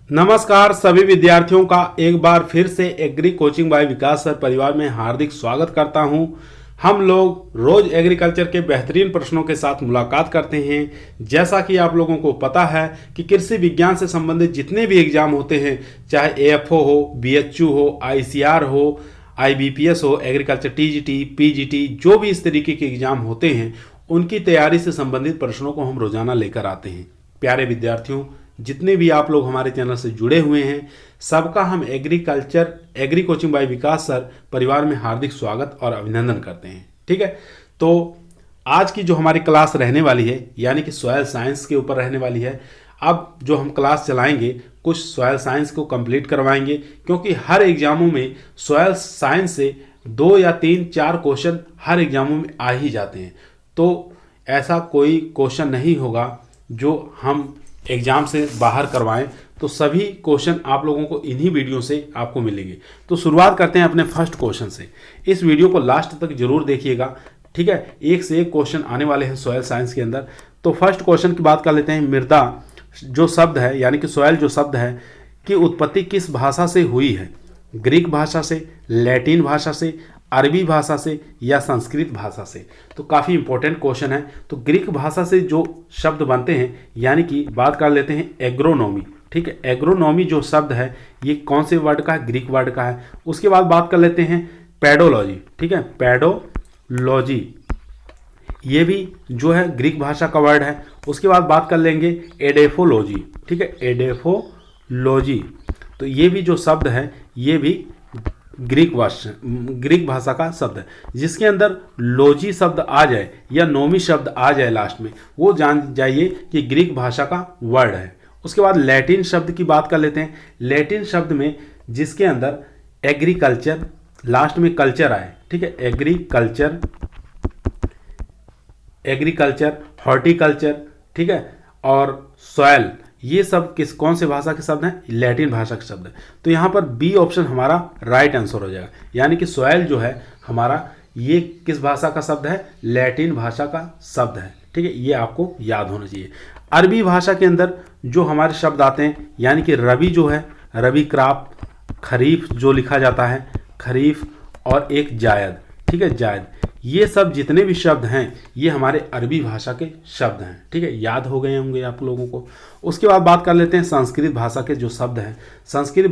नमस्कार सभी विद्यार्थियों का एक बार फिर से एग्री कोचिंग बाय विकास सर परिवार में हार्दिक स्वागत करता हूं। हम लोग रोज एग्रीकल्चर के बेहतरीन प्रश्नों के साथ मुलाकात करते हैं। जैसा कि आप लोगों को पता है कि कृषि विज्ञान से संबंधित जितने भी एग्जाम होते हैं, चाहे एएफओ हो, बीएचयू हो, आईसीआर हो, आईबीपीएस हो, एग्रीकल्चर टीजीटी, पीजीटी, जो भी इस तरीके के एग्जाम होते हैं, उनकी तैयारी से संबंधित प्रश्नों को हम रोजाना लेकर आते हैं। प्यारे विद्यार्थियों, जितने भी आप लोग हमारे चैनल से जुड़े हुए हैं, सबका हम एग्री कोचिंग बाय विकास सर परिवार में हार्दिक स्वागत और अभिनंदन करते हैं। ठीक है, तो आज की जो हमारी क्लास रहने वाली है, यानी कि सॉयल साइंस के ऊपर रहने वाली है। अब जो हम क्लास चलाएंगे, कुछ सॉयल साइंस को कंप्लीट करवाएंगे, क्योंकि हर एग्जामों में सॉयल साइंस से 2 या 3-4 क्वेश्चन हर एग्जामों में आ ही जाते हैं। तो ऐसा कोई क्वेश्चन नहीं होगा जो हम एग्जाम से बाहर करवाएं। तो सभी क्वेश्चन आप लोगों को इन्हीं वीडियो से आपको मिलेंगे। तो शुरुआत करते हैं अपने फर्स्ट क्वेश्चन से। इस वीडियो को लास्ट तक जरूर देखिएगा। ठीक है, एक से एक क्वेश्चन आने वाले हैं सॉयल साइंस के अंदर। तो फर्स्ट क्वेश्चन की बात कर लेते हैं। मृदा जो शब्द है, यानी कि सॉयल जो शब्द है, की उत्पत्ति किस भाषा से हुई है? ग्रीक भाषा से, लैटिन भाषा से, अरबी भाषा से या संस्कृत भाषा से? तो काफ़ी इंपॉर्टेंट क्वेश्चन है। तो ग्रीक भाषा से जो शब्द बनते हैं, यानी कि बात कर लेते हैं एग्रोनॉमी। ठीक है, एग्रोनॉमी जो शब्द है ये कौन से वर्ड का है? ग्रीक वर्ड का है। उसके बाद बात कर लेते हैं पेडोलॉजी। ठीक है, पेडोलॉजी ये भी जो है ग्रीक भाषा का वर्ड है। उसके बाद बात कर लेंगे एडेफोलॉजी। ठीक है, एडेफोलॉजी, तो ये भी जो शब्द है ये भी ग्रीक भाषा का शब्द है। जिसके अंदर लॉजी शब्द आ जाए या नोमी शब्द आ जाए लास्ट में, वो जान जाइए कि ग्रीक भाषा का वर्ड है। उसके बाद लैटिन शब्द की बात कर लेते हैं। लैटिन शब्द में जिसके अंदर एग्रीकल्चर लास्ट में कल्चर आए। ठीक है, एग्रीकल्चर, हॉर्टिकल्चर, ठीक है, और सॉयल, ये सब कौन से भाषा के शब्द हैं? लैटिन भाषा के शब्द है। तो यहाँ पर बी ऑप्शन हमारा राइट आंसर हो जाएगा, यानी कि सॉयल जो है हमारा ये किस भाषा का शब्द है? लैटिन भाषा का शब्द है। ठीक है, ये आपको याद होना चाहिए। अरबी भाषा के अंदर जो हमारे शब्द आते हैं, यानी कि रबी जो है, रबी क्रॉप, खरीफ जो लिखा जाता है, खरीफ, और एक जायद। ठीक है, जायद, ये सब जितने भी शब्द हैं ये हमारे अरबी भाषा के शब्द हैं। ठीक है, याद हो गए होंगे आप लोगों को। उसके बाद बात कर लेते हैं संस्कृत भाषा के जो शब्द हैं। संस्कृत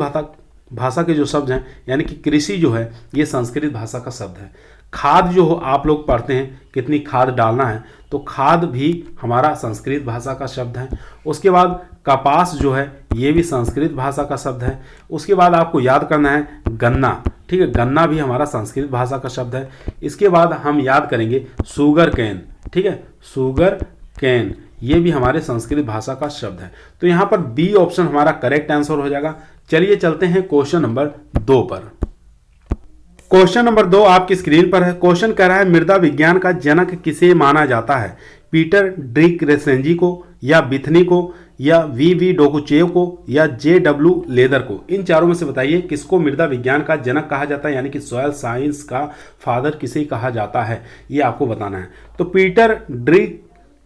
भाषा के जो शब्द हैं, यानी कि कृषि जो है ये संस्कृत भाषा का शब्द है। खाद जो हो, आप लोग पढ़ते हैं कितनी खाद डालना है, तो खाद भी हमारा संस्कृत भाषा का शब्द है। उसके बाद कपास जो है ये भी संस्कृत भाषा का शब्द है। उसके बाद आपको याद करना है गन्ना। ठीक है, गन्ना भी हमारा संस्कृत भाषा का शब्द है। इसके बाद हम याद करेंगे शुगर कैन। ठीक है, शुगर कैन ये भी हमारे संस्कृत भाषा का शब्द है। तो यहाँ पर बी ऑप्शन हमारा करेक्ट आंसर हो जाएगा। चलिए चलते हैं क्वेश्चन नंबर 2 पर। क्वेश्चन नंबर 2 आपकी स्क्रीन पर है। क्वेश्चन कह रहा है मृदा विज्ञान का जनक किसे माना जाता है? पीटर डी क्रेसेंजी को, या बिथनी को, या वी डोकुचेव को, या जे.डब्ल्यू. लेदर को? इन चारों में से बताइए किसको मृदा विज्ञान का जनक कहा जाता है, यानी कि सॉयल साइंस का फादर किसे कहा जाता है, ये आपको बताना है। तो पीटर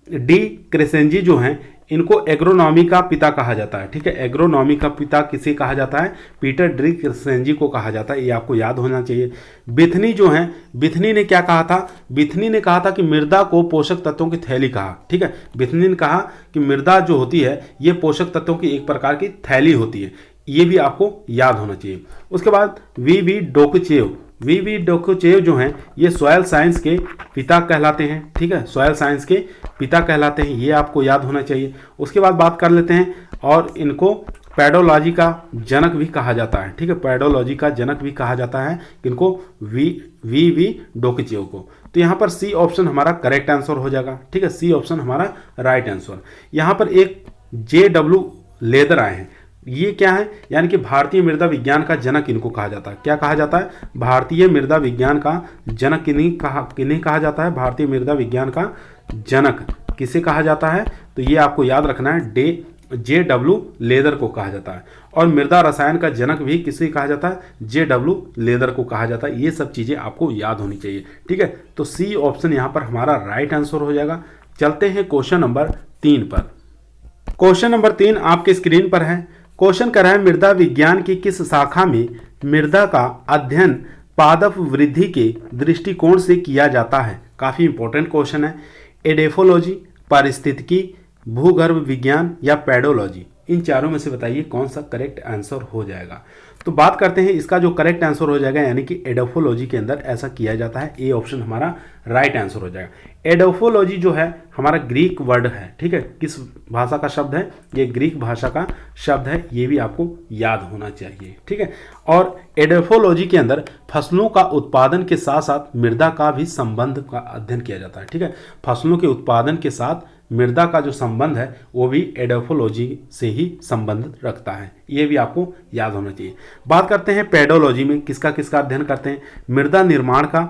डी क्रेसेंजी जो हैं, इनको एग्रोनॉमी का पिता कहा जाता है। ठीक है, एग्रोनॉमी का पिता किसे कहा जाता है? पीटर डी क्रेसेंजी को कहा जाता है। ये आपको याद होना चाहिए। बिथनी जो है, बिथनी ने क्या कहा था? बिथनी ने कहा था कि मृदा को पोषक तत्वों की थैली कहा। ठीक है, बिथनी ने कहा कि मृदा जो होती है ये पोषक तत्वों की एक प्रकार की थैली होती है। ये भी आपको याद होना चाहिए। उसके बाद वी डोकुचेव जो हैं ये सॉयल साइंस के पिता कहलाते हैं। ठीक है, सॉयल साइंस के पिता कहलाते हैं, ये आपको याद होना चाहिए। उसके बाद बात कर लेते हैं, और इनको पेडोलॉजी का जनक भी कहा जाता है। ठीक है, पेडोलॉजी का जनक भी कहा जाता है इनको, वी डोकुचेव को। तो यहाँ पर सी ऑप्शन हमारा करेक्ट आंसर हो जाएगा। ठीक है, सी ऑप्शन हमारा राइट आंसर। यहाँ पर एक जे.डब्ल्यू. लेदर आए हैं, ये क्या है? यानी कि भारतीय मृदा विज्ञान का जनक इनको कहा जाता है। क्या कहा जाता है? भारतीय मृदा विज्ञान का जनक किन्हें कहा जाता है? भारतीय मृदा विज्ञान का जनक किसे कहा जाता है? तो ये आपको याद रखना है, जे.डब्ल्यू. लेदर को कहा जाता है। और मृदा रसायन का जनक भी किसे कहा जाता है? जे.डब्ल्यू. लेदर को कहा जाता है। ये सब चीजें आपको याद होनी चाहिए। ठीक है, तो सी ऑप्शन यहाँ पर हमारा राइट आंसर हो जाएगा। चलते हैं क्वेश्चन नंबर 3 पर। क्वेश्चन नंबर 3 आपके स्क्रीन पर है। क्वेश्चन कर रहा है मृदा विज्ञान की किस शाखा में मृदा का अध्ययन पादप वृद्धि के दृष्टिकोण से किया जाता है। काफ़ी इंपॉर्टेंट क्वेश्चन है। एडेफोलॉजी, पारिस्थितिकी, भूगर्भ विज्ञान या पेडोलॉजी, इन चारों में से बताइए कौन सा करेक्ट आंसर हो जाएगा। तो बात करते हैं इसका जो करेक्ट आंसर हो जाएगा यानी कि एडोफोलॉजी के अंदर ऐसा किया जाता है। ए ऑप्शन हमारा राइट आंसर हो जाएगा। एडोफोलॉजी जो है हमारा ग्रीक वर्ड है, ठीक है। किस भाषा का शब्द है? ये ग्रीक भाषा का शब्द है, ये भी आपको याद होना चाहिए, ठीक है। और एडोफोलॉजी के अंदर फसलों का उत्पादन के साथ साथ मृदा का भी संबंध का अध्ययन किया जाता है, ठीक है। फसलों के उत्पादन के साथ मृदा का जो संबंध है वो भी एडोफोलॉजी से ही संबंध रखता है, ये भी आपको याद होना चाहिए। बात करते हैं पेडोलॉजी में किसका किसका अध्ययन करते हैं। मृदा निर्माण का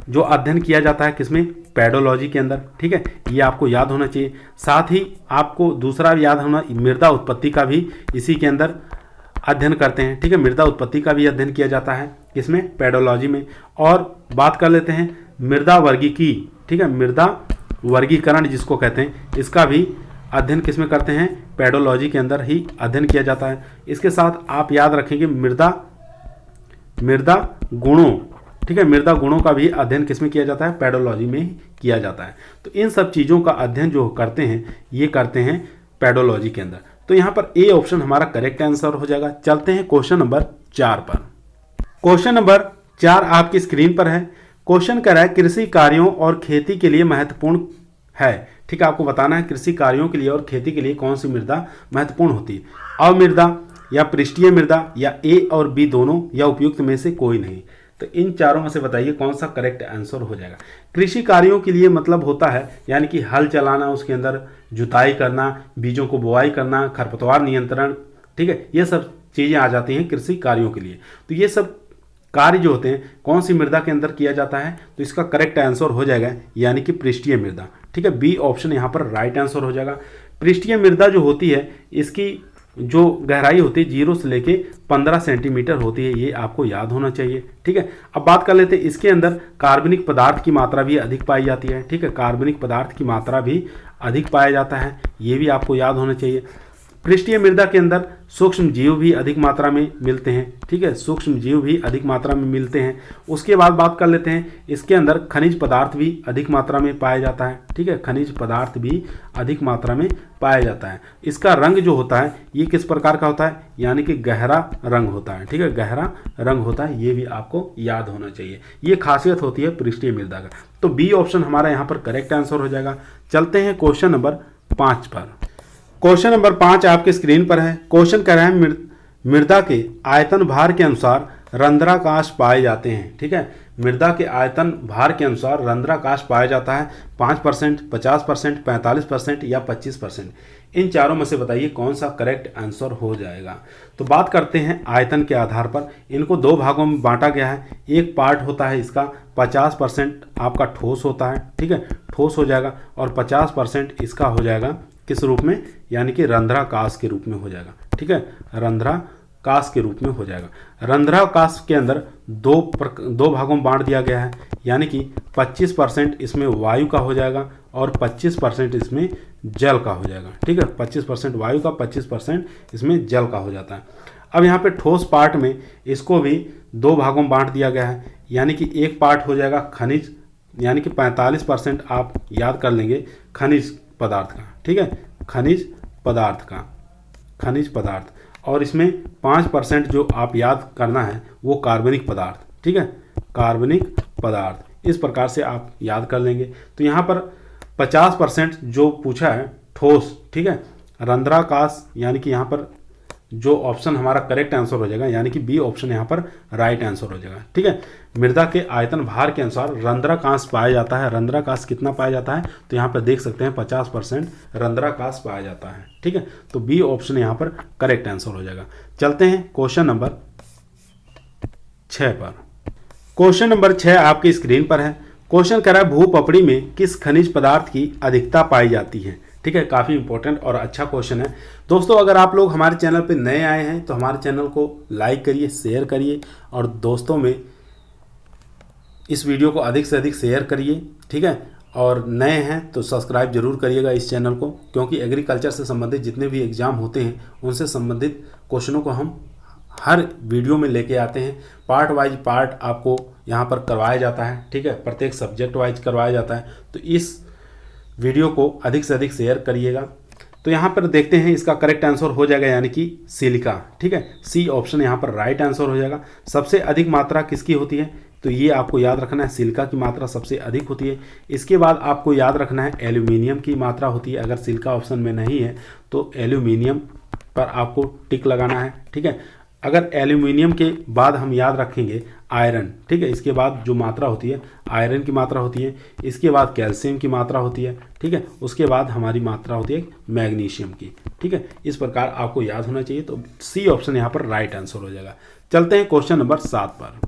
जो अध्ययन किया जाता है किसमें? पेडोलॉजी के अंदर, ठीक है। ये आपको याद होना चाहिए। साथ ही आपको दूसरा याद होना, मृदा उत्पत्ति का भी इसी के अंदर अध्ययन करते हैं, ठीक है। मृदा उत्पत्ति का भी अध्ययन किया जाता है किसमें? पेडोलॉजी में। और बात कर लेते हैं मृदा वर्गीकी, ठीक है। मृदा वर्गीकरण जिसको कहते हैं, इसका भी अध्ययन किसमें करते हैं? पेडोलॉजी के अंदर ही अध्ययन किया जाता है। इसके साथ आप याद रखेंगे मृदा गुणों, ठीक है। मृदा गुणों का भी अध्ययन किसमें किया जाता है? पेडोलॉजी में ही किया जाता है। तो इन सब चीज़ों का अध्ययन जो करते हैं ये करते हैं पेडोलॉजी के अंदर। तो यहाँ पर ए ऑप्शन हमारा करेक्ट आंसर हो जाएगा। चलते हैं क्वेश्चन नंबर 4 पर। क्वेश्चन नंबर 4 आपकी स्क्रीन पर है। क्वेश्चन कर रहा है कृषि कार्यों और खेती के लिए महत्वपूर्ण है, ठीक है। आपको बताना है कृषि कार्यों के लिए और खेती के लिए कौन सी मृदा महत्वपूर्ण होती है। अमृदा या पृष्ठीय मृदा या ए और बी दोनों या उपयुक्त में से कोई नहीं। तो इन चारों में से बताइए कौन सा करेक्ट आंसर हो जाएगा। कृषि कार्यों के लिए मतलब होता है यानी कि हल चलाना, उसके अंदर जुताई करना, बीजों को बुआई करना, खरपतवार नियंत्रण, ठीक है। ये सब चीज़ें आ जाती हैं कृषि कार्यों के लिए। तो ये सब कार्य जो होते हैं कौन सी मृदा के अंदर किया जाता है? तो इसका करेक्ट आंसर हो जाएगा यानी कि पृष्ठीय मृदा, ठीक है। बी ऑप्शन यहाँ पर राइट आंसर हो जाएगा। पृष्ठीय मृदा जो होती है इसकी जो गहराई होती है 0 से लेके 15 सेंटीमीटर होती है, ये आपको याद होना चाहिए, ठीक है। अब बात कर लेते हैं इसके अंदर कार्बनिक पदार्थ की मात्रा भी अधिक पाई जाती है, ठीक है। कार्बनिक पदार्थ की मात्रा भी अधिक पाया जाता है, ये भी आपको याद होना चाहिए। पृष्ठीय मृदा के अंदर सूक्ष्म जीव भी अधिक मात्रा में मिलते हैं, ठीक है। सूक्ष्म जीव भी अधिक मात्रा में मिलते हैं। उसके बाद बात कर लेते हैं इसके अंदर खनिज पदार्थ भी अधिक मात्रा में पाया जाता है, ठीक है। खनिज पदार्थ भी अधिक मात्रा में पाया जाता है। इसका रंग जो होता है ये किस प्रकार का होता है? यानी कि गहरा रंग होता है, ठीक है। गहरा रंग होता है, ये भी आपको याद होना चाहिए। ये खासियत होती है पृष्ठीय मृदा का। तो बी ऑप्शन हमारा यहाँ पर करेक्ट आंसर हो जाएगा। चलते हैं क्वेश्चन नंबर 5 पर। क्वेश्चन नंबर 5 आपके स्क्रीन पर है। क्वेश्चन कह रहे हैं मृदा के आयतन भार के अनुसार रंध्राकाश पाए जाते हैं, ठीक है। मृदा के आयतन भार के अनुसार रंध्राकाश पाया जाता है 5%, 50%, 45% या 25%। इन चारों में से बताइए कौन सा करेक्ट आंसर हो जाएगा। तो बात करते हैं आयतन के आधार पर। इनको 2 भागों में बांटा गया है। एक पार्ट होता है इसका 50% आपका ठोस होता है, ठीक है, ठोस हो जाएगा। और 50% इसका हो जाएगा किस रूप में? यानी कि रंध्राकाश के रूप में हो जाएगा, ठीक है। रंध्राकाश के रूप में हो जाएगा। रंध्राकाश के अंदर दो भागों में बांट दिया गया है, यानी कि 25% इसमें वायु का हो जाएगा और 25% इसमें जल का हो जाएगा, ठीक है। 25% वायु का, 25% इसमें जल का हो जाता है। अब यहाँ पे ठोस पार्ट में इसको भी 2 भागों में बांट दिया गया है, यानी कि एक पार्ट हो जाएगा खनिज, यानी कि 45% आप याद कर लेंगे खनिज पदार्थ का, ठीक है। खनिज पदार्थ और इसमें 5% जो आप याद करना है वो कार्बनिक पदार्थ, ठीक है। कार्बनिक पदार्थ इस प्रकार से आप याद कर लेंगे। तो यहाँ पर 50% जो पूछा है ठोस, ठीक है। रंध्राकाश यानी कि यहाँ पर जो ऑप्शन हमारा करेक्ट आंसर हो जाएगा, यानी कि बी ऑप्शन यहाँ पर राइट आंसर हो जाएगा, ठीक है। मृदा के आयतन भार के अनुसार रंध्राकाश पाया जाता है। रंध्राकाश कितना पाया जाता है? तो यहाँ पर देख सकते हैं 50% रंध्राकाश पाया जाता है, ठीक है। तो बी ऑप्शन यहाँ पर करेक्ट आंसर हो जाएगा। चलते हैं क्वेश्चन नंबर 6 पर। क्वेश्चन नंबर 6 आपकी स्क्रीन पर है। क्वेश्चन कह रहा है भूपपड़ी में किस खनिज पदार्थ की अधिकता पाई जाती है, ठीक है। काफ़ी इंपॉर्टेंट और अच्छा क्वेश्चन है दोस्तों। अगर आप लोग हमारे चैनल पे नए आए हैं तो हमारे चैनल को लाइक करिए, शेयर करिए और दोस्तों में इस वीडियो को अधिक से अधिक शेयर करिए, ठीक है। और नए हैं तो सब्सक्राइब जरूर करिएगा इस चैनल को, क्योंकि एग्रीकल्चर से संबंधित जितने भी एग्ज़ाम होते हैं उनसे संबंधित क्वेश्चनों को हम हर वीडियो में लेके आते हैं। पार्ट वाइज पार्ट आपको यहाँ पर करवाया जाता है, ठीक है, प्रत्येक सब्जेक्ट वाइज करवाया जाता है। तो इस वीडियो को अधिक से अधिक शेयर करिएगा। तो यहाँ पर देखते हैं इसका करेक्ट आंसर हो जाएगा यानी कि सिलिका, ठीक है, सी ऑप्शन यहाँ पर राइट आंसर हो जाएगा। सबसे अधिक मात्रा किसकी होती है, तो ये आपको याद रखना है, सिलिका की मात्रा सबसे अधिक होती है। इसके बाद आपको याद रखना है एल्यूमिनियम की मात्रा होती है। अगर सिलिका ऑप्शन में नहीं है तो एल्यूमिनियम पर आपको टिक लगाना है, ठीक है। अगर एल्यूमिनियम के बाद हम याद रखेंगे आयरन, ठीक है, इसके बाद जो मात्रा होती है आयरन की मात्रा होती है, इसके बाद कैल्शियम की मात्रा होती है, ठीक है, उसके बाद हमारी मात्रा होती है मैग्नीशियम की, ठीक है। इस प्रकार आपको याद होना चाहिए। तो सी ऑप्शन यहाँ पर राइट आंसर हो जाएगा। चलते हैं क्वेश्चन नंबर 7 पर।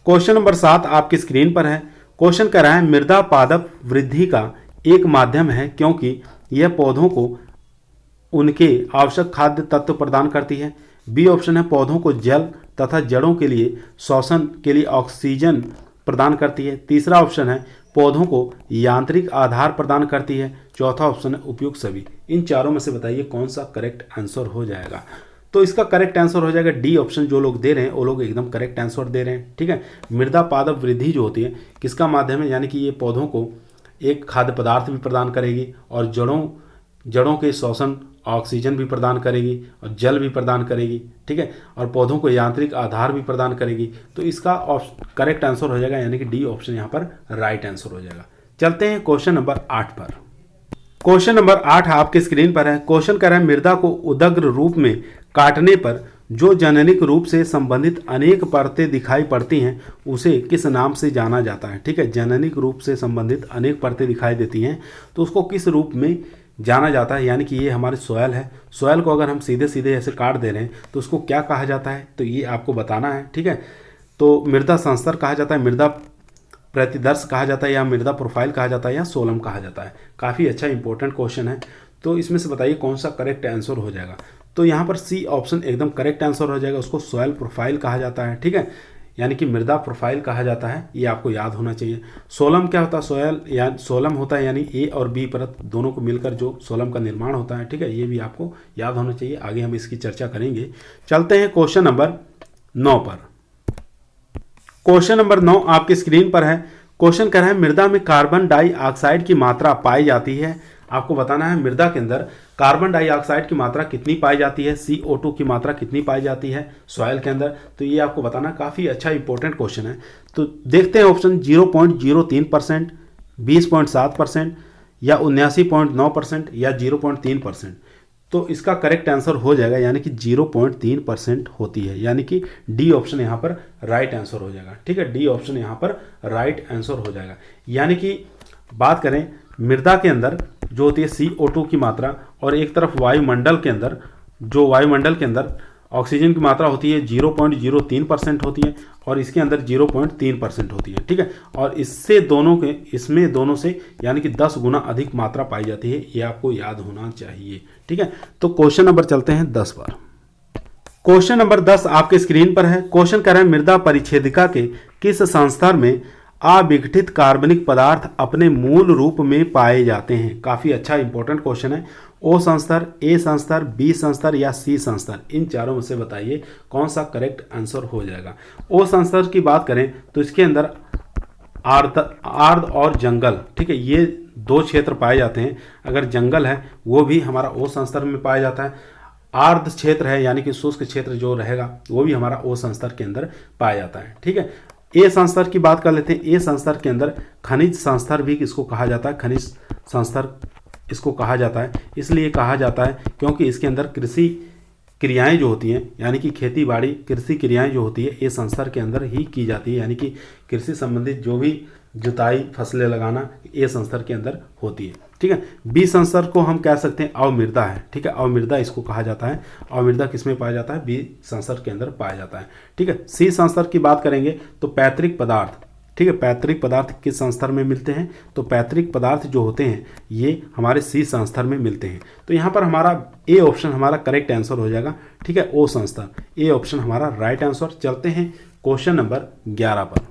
क्वेश्चन नंबर 7 आपकी स्क्रीन पर है। क्वेश्चन कह रहा है मृदा पादप वृद्धि का एक माध्यम है क्योंकि यह पौधों को उनके आवश्यक खाद्य तत्व प्रदान करती है। बी ऑप्शन है पौधों को जल तथा जड़ों के लिए श्वसन के लिए ऑक्सीजन प्रदान करती है। तीसरा ऑप्शन है पौधों को यांत्रिक आधार प्रदान करती है। चौथा ऑप्शन है उपयुक्त सभी। इन चारों में से बताइए कौन सा करेक्ट आंसर हो जाएगा। तो इसका करेक्ट आंसर हो जाएगा डी ऑप्शन। जो लोग दे रहे हैं वो लोग एकदम करेक्ट आंसर दे रहे हैं, ठीक है। मृदा पादप वृद्धि जो होती है किसका माध्यम है, यानी कि ये पौधों को एक खाद्य पदार्थ भी प्रदान करेगी और जड़ों के श्वसन ऑक्सीजन भी प्रदान करेगी और जल भी प्रदान करेगी, ठीक है, और पौधों को यांत्रिक आधार भी प्रदान करेगी। तो इसका करेक्ट आंसर हो जाएगा यानी कि डी ऑप्शन यहाँ पर राइट आंसर हो जाएगा। चलते हैं क्वेश्चन नंबर 8 पर। क्वेश्चन नंबर 8 आपके स्क्रीन पर है। क्वेश्चन कर रहा है मृदा को उदग्र रूप में काटने पर जो जननिक रूप से संबंधित अनेक परतें दिखाई पड़ती हैं उसे किस नाम से जाना जाता है, ठीक है। जननिक रूप से संबंधित अनेक परतें दिखाई देती हैं तो उसको किस रूप में जाना जाता है, यानी कि ये हमारे सॉयल है। सॉयल को अगर हम सीधे सीधे ऐसे काट दे रहे हैं तो उसको क्या कहा जाता है, तो ये आपको बताना है, ठीक है। तो मृदा संस्तर कहा जाता है, मृदा प्रतिदर्श कहा जाता है, या मृदा प्रोफाइल कहा जाता है, या सोलम कहा जाता है। काफ़ी अच्छा इंपॉर्टेंट क्वेश्चन है। तो इसमें से बताइए कौन सा करेक्ट आंसर हो जाएगा। तो यहाँ पर सी ऑप्शन एकदम करेक्ट आंसर हो जाएगा। उसको सॉयल प्रोफाइल कहा जाता है, ठीक है, यानी कि मृदा प्रोफाइल कहा जाता है। ये आपको याद होना चाहिए। सोलम क्या होता है, सॉयल या सोलम होता है यानी ए और बी परत दोनों को मिलकर जो सोलम का निर्माण होता है, ठीक है, ये भी आपको याद होना चाहिए। आगे हम इसकी चर्चा करेंगे। चलते हैं क्वेश्चन नंबर 9 पर। क्वेश्चन नंबर 9 आपकी स्क्रीन पर है। क्वेश्चन कह रहा है मृदा में कार्बन डाइऑक्साइड की मात्रा पाई जाती है। आपको बताना है मृदा के अंदर कार्बन डाइऑक्साइड की मात्रा कितनी पाई जाती है, CO2 की मात्रा कितनी पाई जाती है सॉइल के अंदर। तो ये आपको बताना काफ़ी अच्छा इंपॉर्टेंट क्वेश्चन है। तो देखते हैं ऑप्शन 0.03%, 20.7% या 79.9% या 0.3%। तो इसका करेक्ट आंसर हो जाएगा यानी कि 0.3% होती है, यानी कि डी ऑप्शन यहाँ पर राइट आंसर हो जाएगा, ठीक है। डी ऑप्शन यहाँ पर राइट आंसर हो जाएगा। यानी कि बात करें मृदा के अंदर जो होती है CO2 की मात्रा और एक तरफ वायुमंडल के अंदर ऑक्सीजन की मात्रा होती है 0.03% होती है और इसके अंदर 0.3% होती है, ठीक है। और इसमें दोनों से यानी कि 10 गुना अधिक मात्रा पाई जाती है। ये आपको याद होना चाहिए, ठीक है। तो क्वेश्चन नंबर चलते हैं 10 पर। क्वेश्चन नंबर 10 आपके स्क्रीन पर है। क्वेश्चन कर रहे हैं मृदा परिच्छेदिका के किस संस्तर में अविघटित कार्बनिक पदार्थ अपने मूल रूप में पाए जाते हैं। काफ़ी अच्छा इंपॉर्टेंट क्वेश्चन है। ओ संस्तर, ए संस्तर, बी संस्तर या सी संस्तर, इन चारों में से बताइए कौन सा करेक्ट आंसर हो जाएगा। ओ संस्तर की बात करें तो इसके अंदर आर्द्र और जंगल, ठीक है, ये 2 क्षेत्र पाए जाते हैं। अगर जंगल है वो भी हमारा ओ संस्तर में पाया जाता है। आर्द्र क्षेत्र है यानी कि शुष्क क्षेत्र जो रहेगा वो भी हमारा ओ संस्तर के अंदर पाया जाता है, ठीक है। ए संस्तर की बात कर लेते हैं। ए संस्तर के अंदर खनिज संस्तर भी इसको कहा जाता है, खनिज संस्तर इसको कहा जाता है। इसलिए कहा जाता है क्योंकि इसके अंदर कृषि क्रियाएं जो होती हैं यानी कि खेती बाड़ी कृषि क्रियाएं जो होती है ए संस्तर के अंदर ही की जाती है, यानी कि कृषि संबंधित जो भी जुताई फसलें लगाना ए संस्तर के अंदर होती है, ठीक है। बी संस्तर को हम कह सकते हैं अवमृदा है, ठीक है, अवमृदा इसको कहा जाता है। अवमृदा किस में पाया जाता है, बी संस्तर के अंदर पाया जाता है, ठीक है। सी संस्तर की बात करेंगे तो पैतृक पदार्थ, ठीक है, पैतृक पदार्थ किस संस्तर में मिलते हैं, तो पैतृक पदार्थ जो होते हैं ये हमारे सी संस्तर में मिलते हैं। तो यहाँ पर हमारा ए ऑप्शन हमारा करेक्ट आंसर हो जाएगा, ठीक है, ओ संस्तर, ए ऑप्शन हमारा राइट आंसर। चलते हैं क्वेश्चन नंबर 11 पर।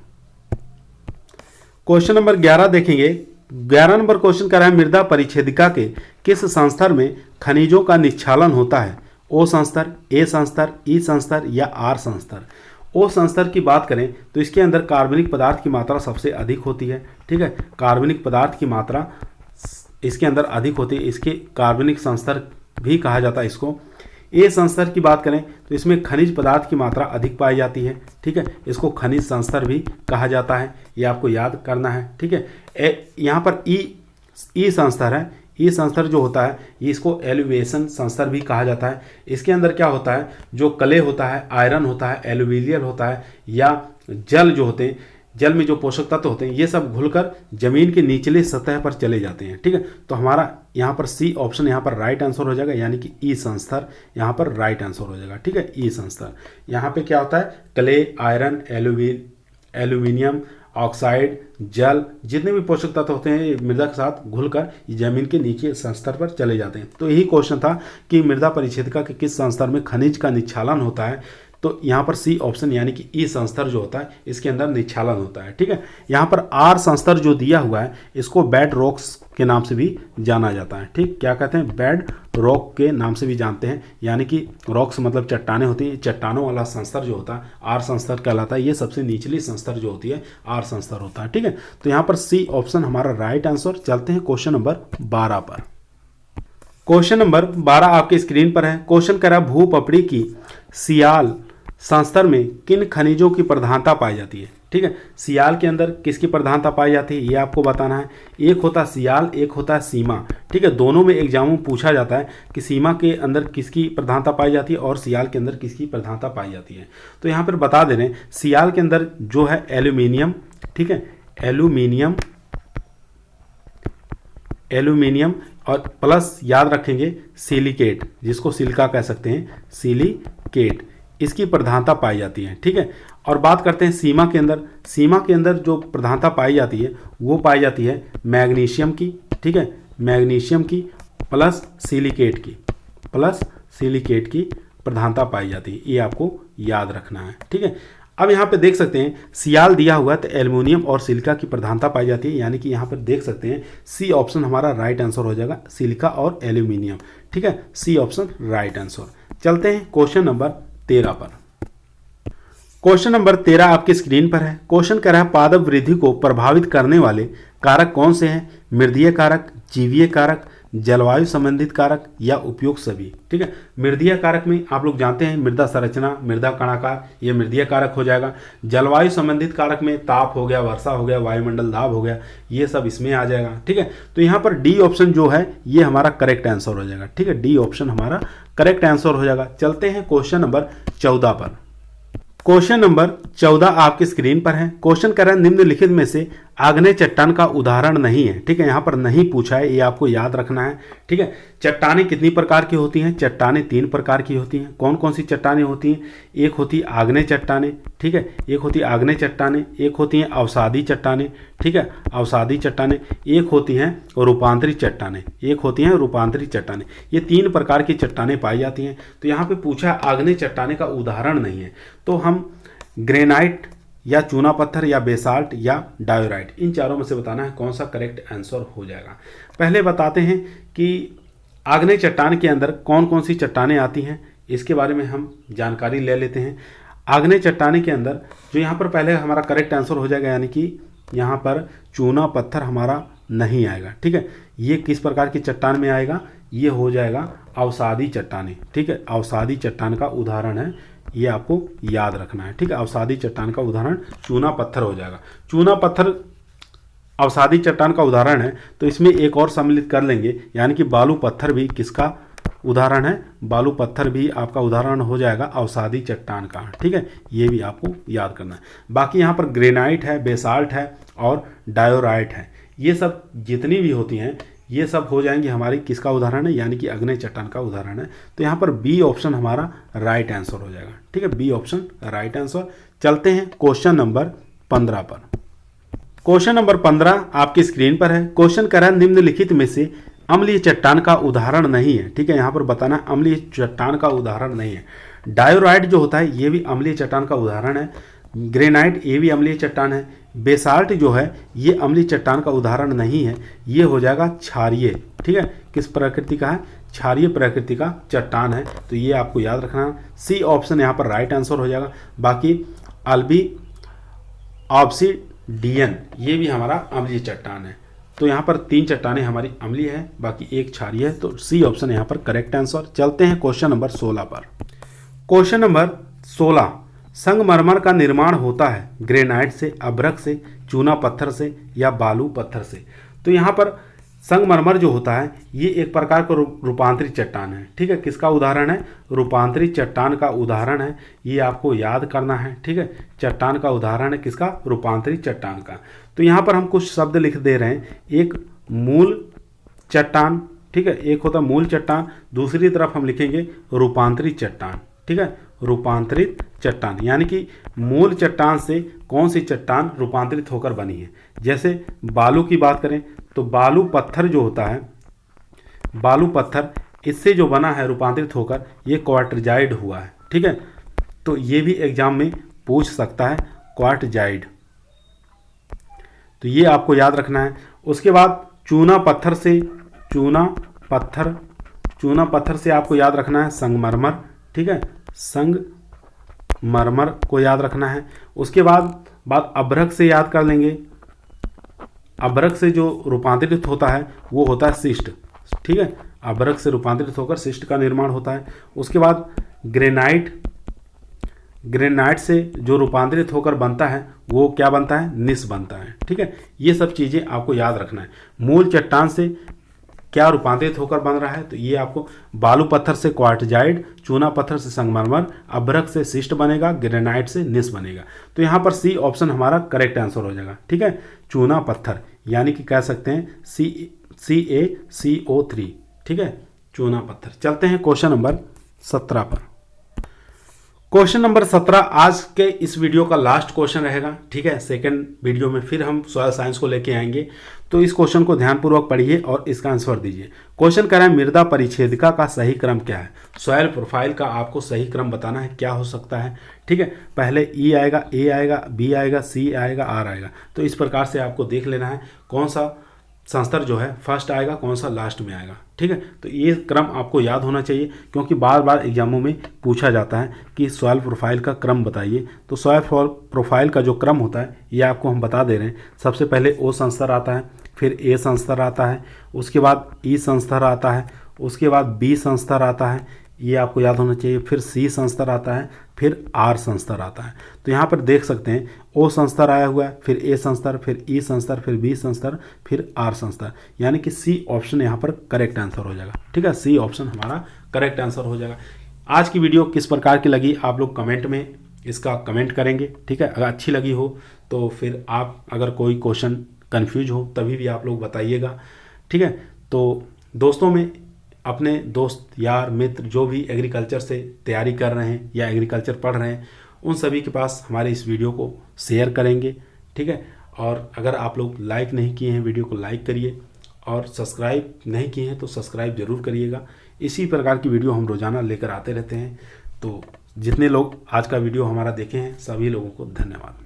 क्वेश्चन नंबर 11 देखेंगे। 11 नंबर क्वेश्चन कर रहा है मृदा परिच्छेदिका के किस संस्तर में खनिजों का निक्षालन होता है? ओ संस्तर, ए संस्तर, ई संस्तर या आर संस्तर? ओ संस्तर की बात करें तो इसके अंदर कार्बनिक पदार्थ की मात्रा सबसे अधिक होती है। ठीक है, कार्बनिक पदार्थ की मात्रा इसके अंदर अधिक होती है, इसके कार्बनिक संस्तर भी कहा जाता है इसको। ए संस्तर की बात करें तो इसमें खनिज पदार्थ की मात्रा अधिक पाई जाती है। ठीक है, इसको खनिज संस्तर भी कहा जाता है, ये आपको याद करना है। ठीक है, यहाँ पर ई संस्तर है। ई संस्तर जो होता है ये इसको एलिवेशन संस्तर भी कहा जाता है। इसके अंदर क्या होता है, जो कले होता है, आयरन होता है, एल्यूमिनियम होता है या जल जो होते हैं, जल में जो पोषक तत्व होते हैं ये सब घुलकर जमीन के निचले सतह पर चले जाते हैं। ठीक है, तो हमारा यहाँ पर सी ऑप्शन यहाँ पर राइट आंसर हो जाएगा, यानी कि ई संस्तर यहाँ पर राइट आंसर हो जाएगा। ठीक है, ई संस्तर यहाँ पे क्या होता है, क्ले, आयरन, एल्यूमिनियम ऑक्साइड, जल, जितने भी पोषक तत्व होते हैं मृदा के साथ घुलकर जमीन के नीचे संस्तर पर चले जाते हैं। तो यही क्वेश्चन था कि मृदा परिच्छेदिका के किस संस्तर में खनिज का निक्षालन होता है। तो यहाँ पर सी ऑप्शन यानी कि ई संस्तर जो होता है इसके अंदर निक्षालन होता है। ठीक है, यहाँ पर आर संस्तर जो दिया हुआ है इसको बेड रॉक्स के नाम से भी जाना जाता है। ठीक, क्या कहते हैं, बेड रॉक के नाम से भी जानते हैं, यानी कि रॉक्स मतलब चट्टाने होती हैं, चट्टानों वाला संस्तर जो होता है आर संस्तर कहलाता है। ये सबसे निचली संस्तर जो होती है आर संस्तर होता है। ठीक है, तो यहाँ पर सी ऑप्शन हमारा राइट आंसर। चलते हैं क्वेश्चन नंबर 12 पर। क्वेश्चन नंबर 12 आपके स्क्रीन पर है। क्वेश्चन करा भूपपड़ी की सियाल संस्तर में किन खनिजों की प्रधानता पाई जाती है? ठीक है, सियाल के अंदर किसकी प्रधानता पाई जाती है ये आपको बताना है। एक होता है सियाल, एक होता है सीमा। ठीक है, दोनों में एग्जाम में पूछा जाता है कि सीमा के अंदर किसकी प्रधानता पाई जाती है और सियाल के अंदर किसकी प्रधानता पाई जाती है। तो यहाँ पर बता दे रहे हैं सियाल के अंदर जो है एल्यूमिनियम। ठीक है, एल्यूमिनियम और प्लस याद रखेंगे सिलिकेट, जिसको सिलिका कह सकते हैं, सिलिकेट, इसकी प्रधानता पाई जाती है। ठीक है, और बात करते हैं सीमा के अंदर। सीमा के अंदर जो प्रधानता पाई जाती है वो पाई जाती है मैग्नीशियम की। ठीक है, मैग्नीशियम की प्लस सिलिकेट की प्रधानता पाई जाती है, ये आपको याद रखना है। ठीक है, अब यहाँ पे देख सकते हैं सियाल दिया हुआ है तो एल्युमिनियम और सिलिका की प्रधानता पाई जाती है, यानी कि यहाँ पर देख सकते हैं सी ऑप्शन हमारा राइट आंसर हो जाएगा, सिलिका और एल्यूमिनियम। ठीक है, सी ऑप्शन राइट आंसर। चलते हैं क्वेश्चन नंबर 13 पर। क्वेश्चन नंबर 13 आपके स्क्रीन पर है। क्वेश्चन कह रहा है पादप वृद्धि को प्रभावित करने वाले कारक कौन से हैं? मृदीय कारक, जीवीय कारक, जलवायु संबंधित कारक या उपयोग सभी। ठीक है, मृदीय कारक में आप लोग जानते हैं मृदा संरचना, मृदा कणाकार, ये मृदीय कारक हो जाएगा। जलवायु संबंधित कारक में ताप हो गया, वर्षा हो गया, वायुमंडल दाब हो गया, ये सब इसमें आ जाएगा। ठीक है, तो यहाँ पर डी ऑप्शन जो है ये हमारा करेक्ट आंसर हो जाएगा। ठीक है, डी ऑप्शन हमारा करेक्ट आंसर हो जाएगा। चलते हैं क्वेश्चन नंबर 14 पर। क्वेश्चन नंबर 14 आपके स्क्रीन पर है। क्वेश्चन कह रहा है निम्नलिखित में से आग्नेय चट्टान का उदाहरण नहीं है। ठीक है, यहाँ पर नहीं पूछा है, ये आपको याद रखना है। ठीक है, चट्टानें कितनी प्रकार की होती हैं? चट्टानें 3 प्रकार की होती हैं। कौन कौन सी चट्टानें होती हैं? एक होती आग्नेय चट्टानें। ठीक है, एक होती आग्नेय चट्टानें, एक होती हैं अवसादी चट्टानें। ठीक है, अवसादी चट्टानें, एक होती हैं रूपांतरित चट्टानें, एक होती हैं रूपांतरित चट्टानें। ये 3 प्रकार की चट्टानें पाई जाती हैं। तो यहाँ पे पूछा आग्नेय चट्टानें का उदाहरण नहीं है, तो हम ग्रेनाइट या चूना पत्थर या बेसाल्ट या डायोराइट, इन चारों में से बताना है कौन सा करेक्ट आंसर हो जाएगा। पहले बताते हैं कि आग्नेय चट्टान के अंदर कौन कौन सी चट्टानें आती हैं, इसके बारे में हम जानकारी ले लेते हैं। आग्नेय चट्टाने के अंदर जो यहाँ पर पहले हमारा करेक्ट आंसर हो जाएगा, यानी कि यहाँ पर चूना पत्थर हमारा नहीं आएगा। ठीक है, ये किस प्रकार की चट्टान में आएगा? ये हो जाएगा अवसादी चट्टाने। ठीक है, अवसादी चट्टान का उदाहरण है, ये आपको याद रखना है। ठीक है, अवसादी चट्टान का उदाहरण चूना पत्थर हो जाएगा। चूना पत्थर अवसादी चट्टान का उदाहरण है, तो इसमें एक और सम्मिलित कर लेंगे, यानी कि बालू पत्थर भी किसका उदाहरण है? बालू पत्थर भी आपका उदाहरण हो जाएगा अवसादी चट्टान का। ठीक है, ये भी आपको याद करना है। बाकी यहाँ पर ग्रेनाइट है, बेसाल्ट है और डायोराइट है, ये सब जितनी भी होती हैं ये सब हो जाएंगी हमारी किसका उदाहरण है? यानी कि आग्नेय चट्टान का उदाहरण है। तो यहाँ पर बी ऑप्शन हमारा राइट आंसर हो जाएगा। ठीक है, बी ऑप्शन राइट आंसर। चलते हैं क्वेश्चन नंबर 15 पर। क्वेश्चन नंबर 15 आपकी स्क्रीन पर है। क्वेश्चन कह रहा है निम्नलिखित में से अम्लीय चट्टान का उदाहरण नहीं है। ठीक है, यहाँ पर बताना अम्लीय चट्टान का उदाहरण नहीं है। डायोराइट जो होता है ये भी अम्लीय चट्टान का उदाहरण है। ग्रेनाइट ये भी अम्लीय चट्टान है। बेसाल्ट जो है ये अम्लीय चट्टान का उदाहरण नहीं है, ये हो जाएगा क्षारीय। ठीक है, किस प्रकृति का है? क्षारीय प्रकृति का चट्टान है। तो ये आपको याद रखना, सी ऑप्शन यहाँ पर राइट आंसर हो जाएगा। बाकी अल्बी ऑब्सिडियन ये भी हमारा अम्लीय चट्टान है। तो यहाँ पर 3 चट्टानें हमारी अम्लीय है, बाकी एक क्षारीय है। तो सी ऑप्शन यहाँ पर करेक्ट आंसर। चलते हैं क्वेश्चन नंबर 16 पर। क्वेश्चन नंबर 16, संगमरमर का निर्माण होता है ग्रेनाइट से, अभ्रक से, चूना पत्थर से या बालू पत्थर से। तो यहाँ पर संगमरमर जो होता है ये एक प्रकार का रूपांतरित चट्टान है। ठीक है, किसका उदाहरण है? रूपांतरित चट्टान का उदाहरण है, ये आपको याद करना है। ठीक है, चट्टान का उदाहरण है किसका? रूपांतरित चट्टान का। तो यहाँ पर हम कुछ शब्द लिख दे रहे हैं, एक मूल चट्टान, ठीक है, एक होता मूल चट्टान, दूसरी तरफ हम लिखेंगे रूपांतरित चट्टान। ठीक है, रूपांतरित चट्टान यानी कि मूल चट्टान से कौन सी चट्टान रूपांतरित होकर बनी है। जैसे बालू की बात करें तो बालू पत्थर जो होता है, बालू पत्थर इससे जो बना है रूपांतरित होकर, ये क्वार्टजाइड हुआ है। ठीक है, तो ये भी एग्जाम में पूछ सकता है, क्वार्टजाइड। तो ये आपको याद रखना है। उसके बाद चूना पत्थर से, चूना पत्थर से आपको याद रखना है संगमरमर। ठीक है, संगमरमर को याद रखना है। उसके बाद अभ्रक से याद कर लेंगे। अभ्रक से जो रूपांतरित होता है वो होता है शिस्ट। ठीक है, अभ्रक से रूपांतरित होकर शिस्ट का निर्माण होता है। उसके बाद ग्रेनाइट से जो रूपांतरित होकर बनता है वो क्या बनता है? निस बनता है। ठीक है, ये सब चीज़ें आपको याद रखना है। मूल चट्टान से क्या रूपांतरित होकर बन रहा है? तो ये आपको बालू पत्थर से क्वार्टजाइड, चूना पत्थर से संगमरमर, अभ्रक से शिस्ट बनेगा, ग्रेनाइट से निस बनेगा। तो यहाँ पर सी ऑप्शन हमारा करेक्ट आंसर हो जाएगा। ठीक है, चूना पत्थर यानी कि कह सकते हैं CaCO3। ठीक है, चूना पत्थर। चलते हैं क्वेश्चन नंबर 17 पर। क्वेश्चन नंबर 17 आज के इस वीडियो का लास्ट क्वेश्चन रहेगा। ठीक है, सेकंड वीडियो में फिर हम सॉइल साइंस को लेके आएंगे। तो इस क्वेश्चन को ध्यानपूर्वक पढ़िए और इसका आंसर दीजिए। क्वेश्चन कह रहा है मृदा परिच्छेदिका का सही क्रम क्या है? सॉइल प्रोफाइल का आपको सही क्रम बताना है, क्या हो सकता है। ठीक है, पहले E आएगा, A आएगा, B आएगा, C आएगा, R आएगा। तो इस प्रकार से आपको देख लेना है कौन सा संस्तर जो है फर्स्ट आएगा, कौन सा लास्ट में आएगा। ठीक है, तो ये क्रम आपको याद होना चाहिए क्योंकि बार बार एग्जामों में पूछा जाता है कि सॉइल प्रोफाइल का क्रम बताइए। तो सॉइल प्रोफाइल का जो क्रम होता है ये आपको हम बता दे रहे हैं। सबसे पहले O संस्तर आता है, फिर A संस्तर आता है, उसके बाद E संस्तर आता है, उसके बाद B संस्तर आता है, ये आपको याद होना चाहिए। फिर C संस्तर आता है, फिर R संस्तर आता है। तो यहाँ पर देख सकते हैं O संस्तर आया हुआ है, फिर A संस्तर, फिर E संस्तर, फिर B संस्तर, फिर R संस्तर, यानी कि C ऑप्शन यहाँ पर करेक्ट आंसर हो जाएगा। ठीक है, C ऑप्शन हमारा करेक्ट आंसर हो जाएगा। आज की वीडियो किस प्रकार की लगी आप लोग कमेंट में इसका कमेंट करेंगे। ठीक है, अगर अच्छी लगी हो तो फिर आप अगर कोई क्वेश्चन कन्फ्यूज हो तभी भी आप लोग बताइएगा। ठीक है, तो दोस्तों में अपने दोस्त यार मित्र जो भी एग्रीकल्चर से तैयारी कर रहे हैं या एग्रीकल्चर पढ़ रहे हैं उन सभी के पास हमारे इस वीडियो को शेयर करेंगे। ठीक है, और अगर आप लोग लाइक नहीं किए हैं वीडियो को लाइक करिए और सब्सक्राइब नहीं किए हैं तो सब्सक्राइब जरूर करिएगा। इसी प्रकार की वीडियो हम रोज़ाना लेकर आते रहते हैं। तो जितने लोग आज का वीडियो हमारा देखे हैं सभी लोगों को धन्यवाद।